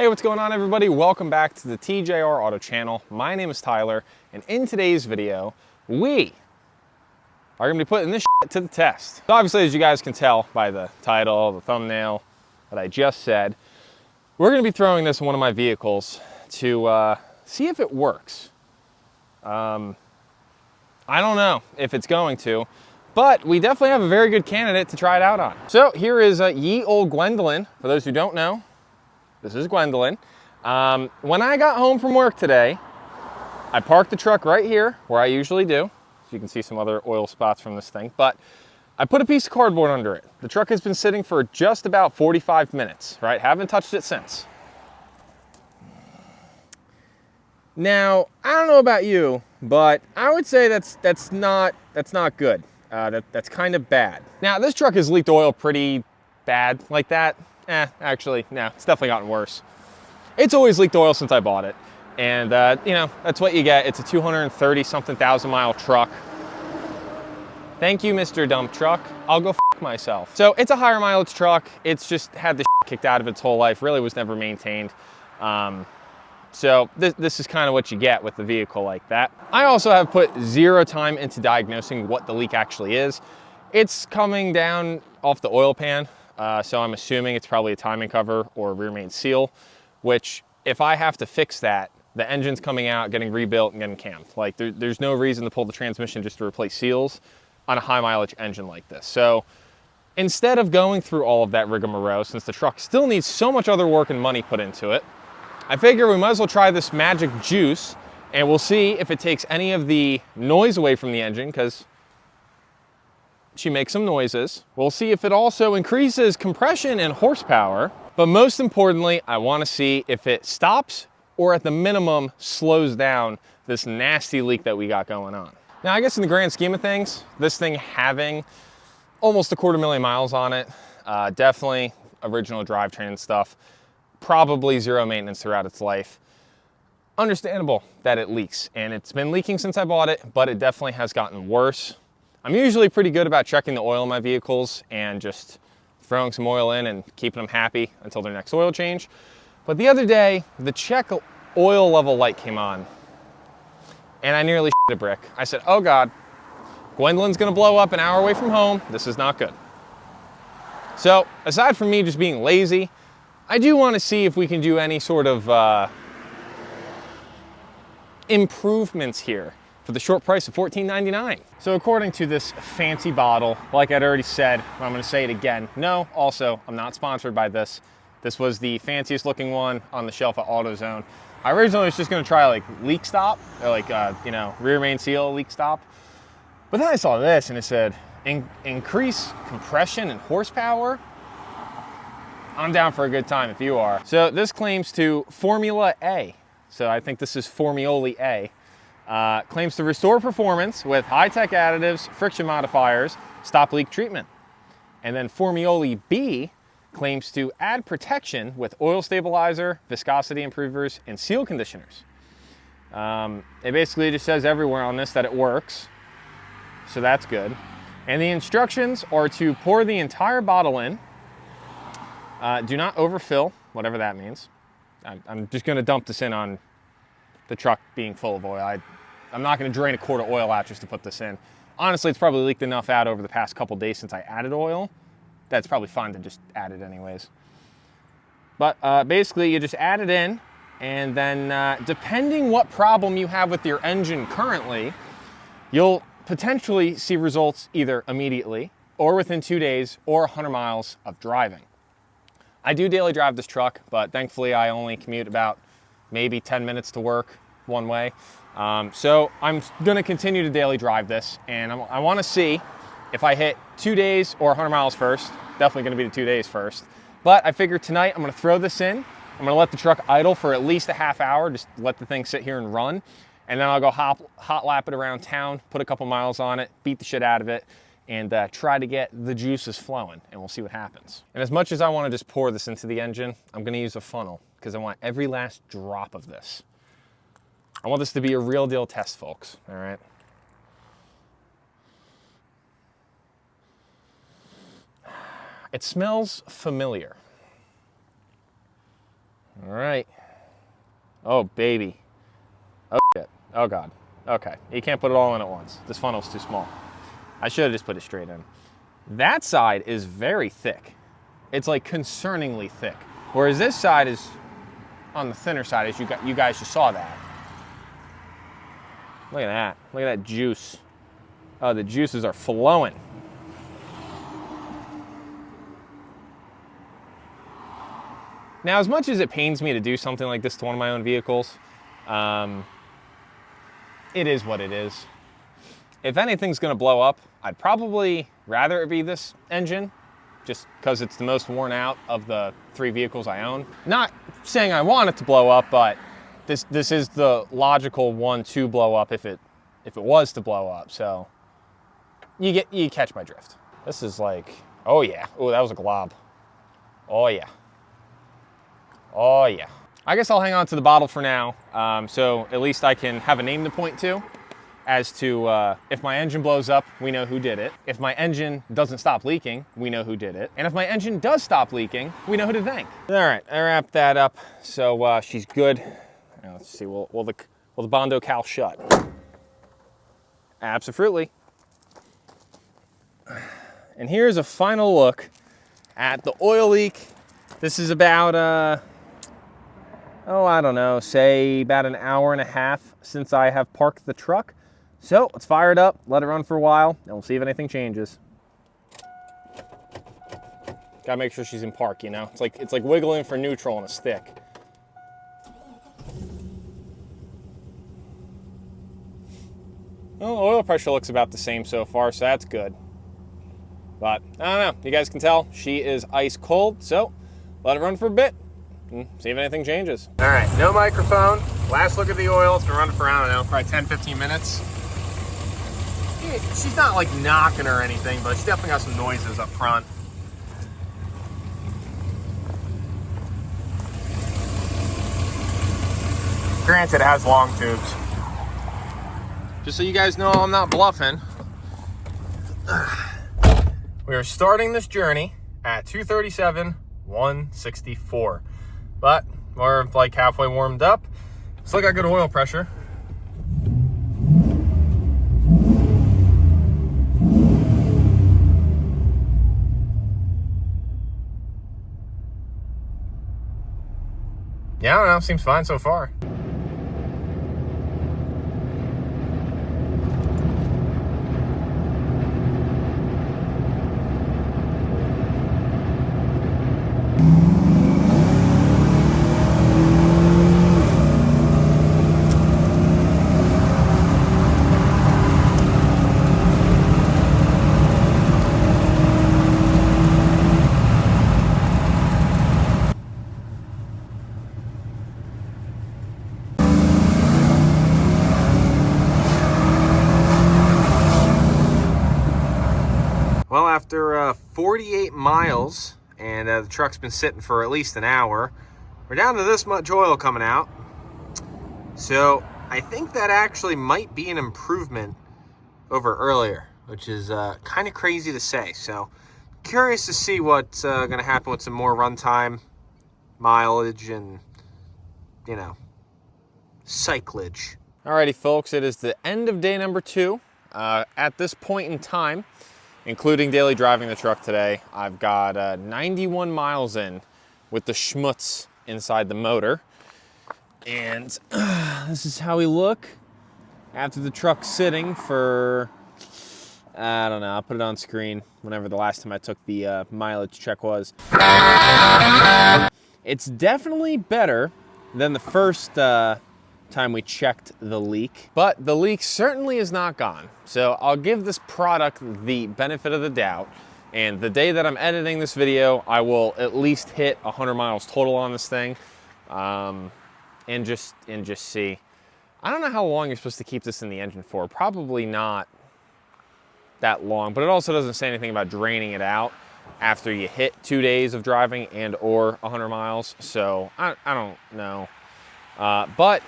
Hey, what's going on everybody? Welcome back to the TJR Auto channel. My name is Tyler, and in today's video, we are gonna be putting this shit to the test. So obviously, as you guys can tell by the title, the thumbnail that I just said, we're gonna be throwing this in one of my vehicles to see if it works. I don't know if it's going to, but we definitely have a very good candidate to try it out on. So here is ye old Gwendolyn. For those who don't know, this is Gwendolyn. When I got home from work today, I parked the truck right here where I usually do. So you can see some other oil spots from this thing, but I put a piece of cardboard under it. The truck has been sitting for just about 45 minutes, right? Haven't touched it since. Now, I don't know about you, but I would say that's not good. That's kind of bad. Now, this truck has leaked oil pretty bad like that. Actually, no, it's definitely gotten worse. It's always leaked oil since I bought it. And, you know, that's what you get. It's a 230-something thousand mile truck. Thank you, Mr. Dump Truck. I'll go f myself. So it's a higher mileage truck. It's just had the kicked out of its whole life. Really was never maintained. So this is kind of what you get with the vehicle like that. I also have put zero time into diagnosing what the leak actually is. It's coming down off the oil pan. So I'm assuming it's probably a timing cover or a rear main seal, which if I have to fix that, the engine's coming out, getting rebuilt and getting cammed. Like there's no reason to pull the transmission just to replace seals on a high mileage engine like this. So instead of going through all of that rigmarole, since the truck still needs so much other work and money put into it, I figure we might as well try this magic juice and we'll see if it takes any of the noise away from the engine, because she makes some noises. We'll see if it also increases compression and horsepower, but most importantly, I want to see if it stops or at the minimum slows down this nasty leak that we got going on. Now, I guess in the grand scheme of things, this thing having almost 250,000 miles on it, definitely original drivetrain and stuff, probably zero maintenance throughout its life. Understandable that it leaks, and it's been leaking since I bought it, but it definitely has gotten worse. I'm usually pretty good about checking the oil in my vehicles and just throwing some oil in and keeping them happy until their next oil change. But the other day, the check oil level light came on and I nearly shit a brick. I said, oh God, Gwendolyn's gonna blow up an hour away from home. This is not good. So aside from me just being lazy, I do want to see if we can do any sort of improvements here for the short price of $14.99. So according to this fancy bottle, like I'd already said, I'm gonna say it again. No, also, I'm not sponsored by this. This was the fanciest looking one on the shelf at AutoZone. I originally was just gonna try like leak stop, or like, you know, rear main seal leak stop. But then I saw this and it said, increase compression and horsepower. I'm down for a good time if you are. So this claims to Formula A. So I think this is Formioli A. Claims to restore performance with high-tech additives, friction modifiers, stop leak treatment. And then Formioli B claims to add protection with oil stabilizer, viscosity improvers, and seal conditioners. It basically just says everywhere on this that it works, so that's good. And the instructions are to pour the entire bottle in. Do not overfill, whatever that means. I'm just gonna dump this in on the truck being full of oil. I'm not gonna drain a quart of oil out just to put this in. Honestly, it's probably leaked enough out over the past couple days since I added oil. That's probably fine to just add it anyways. But basically you just add it in, and then depending what problem you have with your engine currently, you'll potentially see results either immediately or within 2 days or 100 miles of driving. I do daily drive this truck, but thankfully I only commute about maybe 10 minutes to work one way. So I'm gonna continue to daily drive this, and I wanna see if I hit 2 days or 100 miles first. Definitely gonna be the 2 days first. But I figured tonight I'm gonna throw this in. I'm gonna let the truck idle for at least a half hour, just let the thing sit here and run. And then I'll go hot lap it around town, put a couple miles on it, beat the shit out of it, and try to get the juices flowing, and we'll see what happens. And as much as I wanna just pour this into the engine, I'm gonna use a funnel because I want every last drop of this. I want this to be a real deal test, folks, all right? It smells familiar. All right. Oh, baby. Oh, shit. Oh, God. Okay. You can't put it all in at once. This funnel's too small. I should have just put it straight in. That side is very thick. It's like concerningly thick. Whereas this side is on the thinner side, as you guys just saw that. Look at that. Look at that juice. Oh, the juices are flowing. Now, as much as it pains me to do something like this to one of my own vehicles, it is what it is. If anything's gonna blow up, I'd probably rather it be this engine, just because it's the most worn out of the 3 vehicles I own. Not saying I want it to blow up, but this is the logical one to blow up if it was to blow up. So you catch my drift. This is like, oh yeah, oh that was a glob. Oh yeah. Oh yeah. I guess I'll hang on to the bottle for now, so at least I can have a name to point to as to if my engine blows up, we know who did it. If my engine doesn't stop leaking, we know who did it. And if my engine does stop leaking, we know who to thank. All right, I wrapped that up, so she's good. Now, let's see, will the Bondo cowl shut? Absolutely. And here's a final look at the oil leak. This is about, I don't know, say about an hour and a half since I have parked the truck. So let's fire it up, let it run for a while, and we'll see if anything changes. Gotta make sure she's in park, you know? It's like wiggling for neutral on a stick. Well, the oil pressure looks about the same so far, so that's good. But, I don't know, you guys can tell, she is ice cold, so let it run for a bit and see if anything changes. All right, no microphone. Last look at the oil, it's been running for, I don't know, probably 10, 15 minutes. She's not like knocking or anything, but she's definitely got some noises up front. Granted, it has long tubes. Just so you guys know I'm not bluffing, we are starting this journey at 237,164. But we're like halfway warmed up. Still got good oil pressure. Yeah, I don't know, seems fine so far. Well, after 48 miles, and the truck's been sitting for at least an hour, we're down to this much oil coming out. So I think that actually might be an improvement over earlier, which is kind of crazy to say. So curious to see what's going to happen with some more runtime, mileage, and, you know, cyclage. Alrighty, folks, it is the end of day number 2. At this point in time, including daily driving the truck today, I've got 91 miles in with the schmutz inside the motor. And this is how we look after the truck's sitting for, I don't know, I'll put it on screen whenever the last time I took the mileage check was. It's definitely better than the first time we checked the leak, but the leak certainly is not gone. So I'll give this product the benefit of the doubt, and the day that I'm editing this video, I will at least hit 100 miles total on this thing, and just see. I don't know how long you're supposed to keep this in the engine for. Probably not that long, but it also doesn't say anything about draining it out after you hit 2 days of driving and or 100 miles. So I don't know, but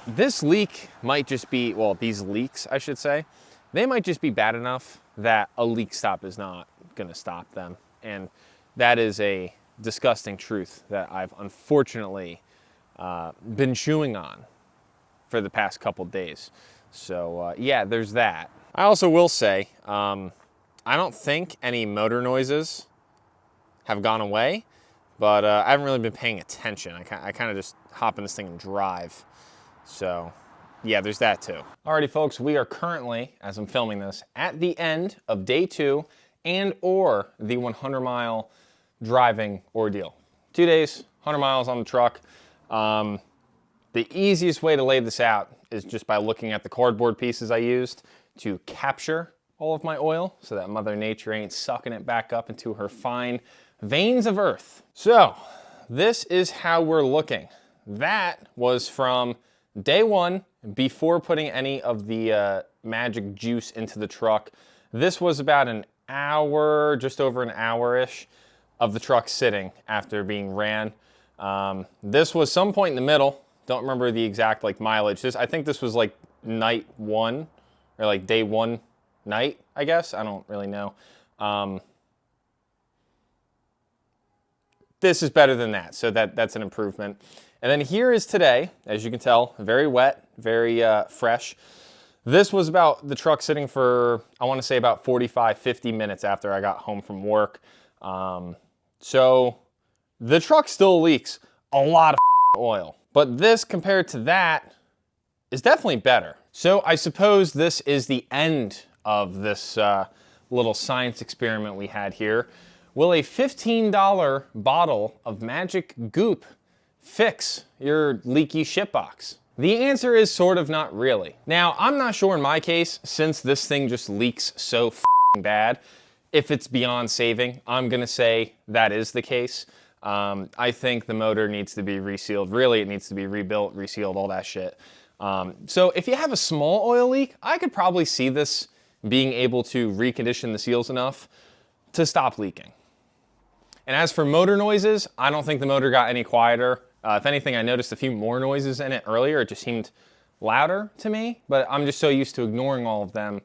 this leak might just be, well, these leaks, I should say, they might just be bad enough that a leak stop is not gonna stop them. And that is a disgusting truth that I've unfortunately been chewing on for the past couple days. So yeah, there's that. I also will say, I don't think any motor noises have gone away, but I haven't really been paying attention. I kind of just hop in this thing and drive. So yeah, there's that too. Alrighty folks, we are currently, as I'm filming this, at the end of day 2 and or the 100-mile driving ordeal. 2 days, 100 miles on the truck. The easiest way to lay this out is just by looking at the cardboard pieces I used to capture all of my oil so that Mother Nature ain't sucking it back up into her fine veins of earth. So this is how we're looking. That was from day 1 before putting any of the magic juice into the truck. This was about an hour, just over an hour-ish of the truck sitting after being ran. This was some point in the middle. Don't remember the exact mileage. I think this was night 1 or day 1 night, I guess. I don't really know. This is better than that, so that's an improvement. And then here is today, as you can tell, very wet, very fresh. This was about the truck sitting for, I want to say about 45, 50 minutes after I got home from work. So the truck still leaks a lot of oil, but this compared to that is definitely better. So I suppose this is the end of this little science experiment we had here. Will a $15 bottle of magic goop fix your leaky shitbox? The answer is sort of not really. Now, I'm not sure in my case, since this thing just leaks so f***ing bad, if it's beyond saving. I'm gonna say that is the case. I think the motor needs to be resealed. Really, it needs to be rebuilt, resealed, all that shit. So if you have a small oil leak, I could probably see this being able to recondition the seals enough to stop leaking. And as for motor noises, I don't think the motor got any quieter. If anything, I noticed a few more noises in it earlier. It just seemed louder to me, but I'm just so used to ignoring all of them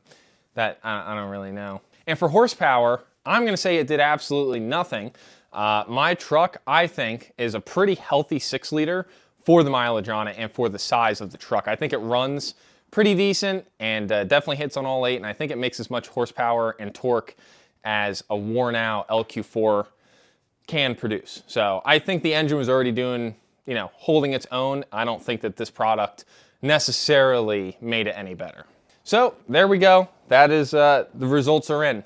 that I don't really know. And for horsepower, I'm gonna say it did absolutely nothing. My truck, I think, is a pretty healthy 6-liter for the mileage on it and for the size of the truck. I think it runs pretty decent and definitely hits on all 8, and I think it makes as much horsepower and torque as a worn out LQ4 can produce. So I think the engine was already doing, holding its own. I don't think that this product necessarily made it any better. So there we go. That is, the results are in.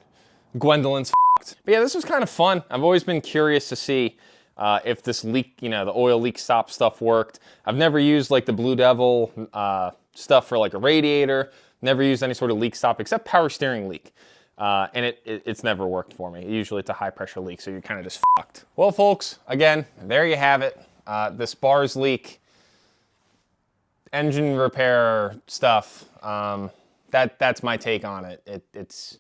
Gwendolyn's f***ed. But yeah, this was kind of fun. I've always been curious to see if this leak, the oil leak stop stuff worked. I've never used the Blue Devil stuff for a radiator. Never used any sort of leak stop except power steering leak. And it's never worked for me. Usually it's a high pressure leak, so you're kind of just fucked. Well, folks, again, there you have it. This bars leak, engine repair stuff. That's my take on it. It's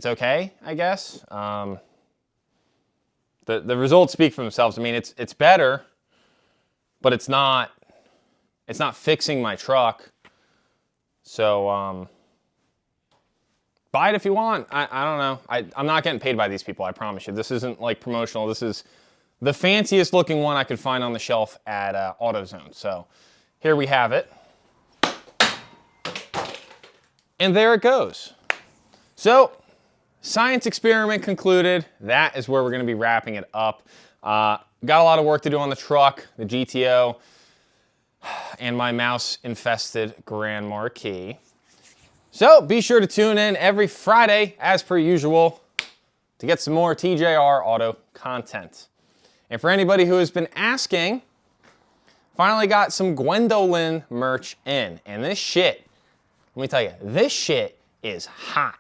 okay, I guess. The results speak for themselves. I mean, it's better, but it's not fixing my truck. So buy it if you want. I don't know. I'm not getting paid by these people, I promise you. This isn't promotional. This is the fanciest looking one I could find on the shelf at AutoZone. So here we have it. And there it goes. So science experiment concluded. That is where we're gonna be wrapping it up. Got a lot of work to do on the truck, the GTO, and my mouse-infested Grand Marquis. So be sure to tune in every Friday, as per usual, to get some more TJR Auto content. And for anybody who has been asking, finally got some Gwendolyn merch in. And this shit, let me tell you, this shit is hot.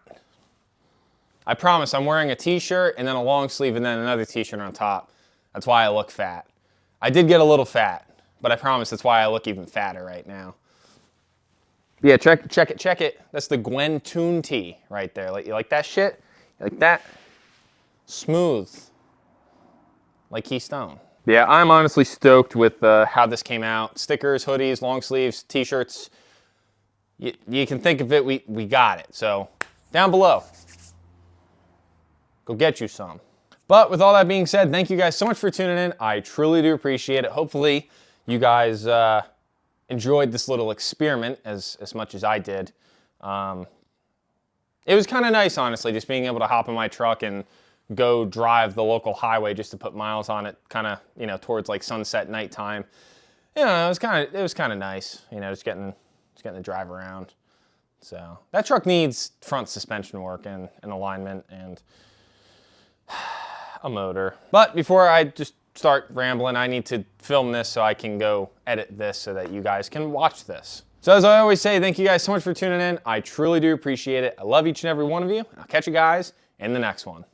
I promise I'm wearing a t-shirt and then a long sleeve and then another t-shirt on top. That's why I look fat. I did get a little fat, but I promise that's why I look even fatter right now. Yeah, check it. That's the Gwen Toon tee right there. You like that shit? You like that? Smooth. Like Keystone. Yeah, I'm honestly stoked with how this came out. Stickers, hoodies, long sleeves, t-shirts. You can think of it, we got it. So down below, go get you some. But with all that being said, thank you guys so much for tuning in. I truly do appreciate it. Hopefully you guys enjoyed this little experiment as much as I did. It was kind of nice, honestly, just being able to hop in my truck and go drive the local highway just to put miles on it, kind of, you know, towards like sunset, nighttime. You know, it was kind of nice, you know, just getting to drive around. So that truck needs front suspension work and alignment and a motor. But before I just start rambling, I need to film this so I can go edit this so that you guys can watch this. So as I always say, thank you guys so much for tuning in. I truly do appreciate it. I love each and every one of you. I'll catch you guys in the next one.